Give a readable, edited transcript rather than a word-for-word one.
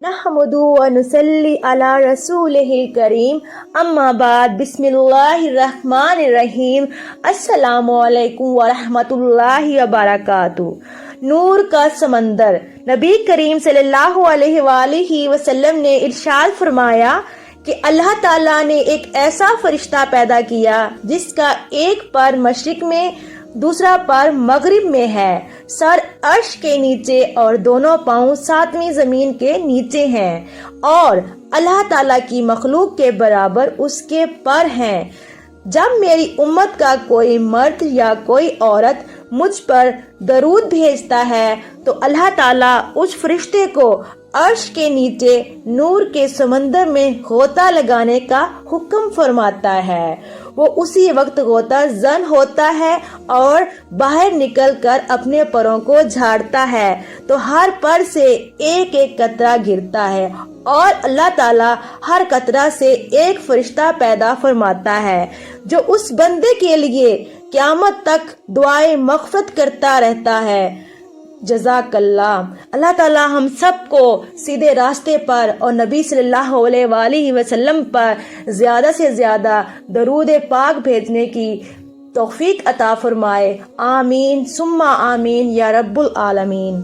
نحمدہ و نصلی علی رسولہ الکریم اما بعد بسم اللہ الرحمن الرحیم السلام علیکم ورحمۃ اللہ وبرکاتہ۔ نور کا سمندر۔ نبی کریم صلی اللہ علیہ وآلہ وسلم نے ارشاد فرمایا کہ اللہ تعالیٰ نے ایک ایسا فرشتہ پیدا کیا جس کا ایک پر مشرق میں دوسرا پر مغرب میں ہے، سر عرش کے نیچے اور دونوں پاؤں ساتویں زمین کے نیچے ہیں، اور اللہ تعالیٰ کی مخلوق کے برابر اس کے پر ہیں۔ جب میری امت کا کوئی مرد یا کوئی عورت مجھ پر درود بھیجتا ہے تو اللہ تعالیٰ اس فرشتے کو عرش کے نیچے نور کے سمندر میں غوطہ لگانے کا حکم فرماتا ہے۔ وہ اسی وقت غوطہ زن ہوتا ہے اور باہر نکل کر اپنے پروں کو جھاڑتا ہے تو ہر پر سے ایک ایک قطرہ گرتا ہے، اور اللہ تعالیٰ ہر قطرہ سے ایک فرشتہ پیدا فرماتا ہے جو اس بندے کے لیے قیامت تک دعائے مغفرت کرتا رہتا ہے۔ جزاک اللہ۔ اللہ تعالیٰ ہم سب کو سیدھے راستے پر اور نبی صلی اللہ علیہ وآلہ وسلم پر زیادہ سے زیادہ درود پاک بھیجنے کی توفیق عطا فرمائے۔ آمین ثم آمین یا رب العالمین۔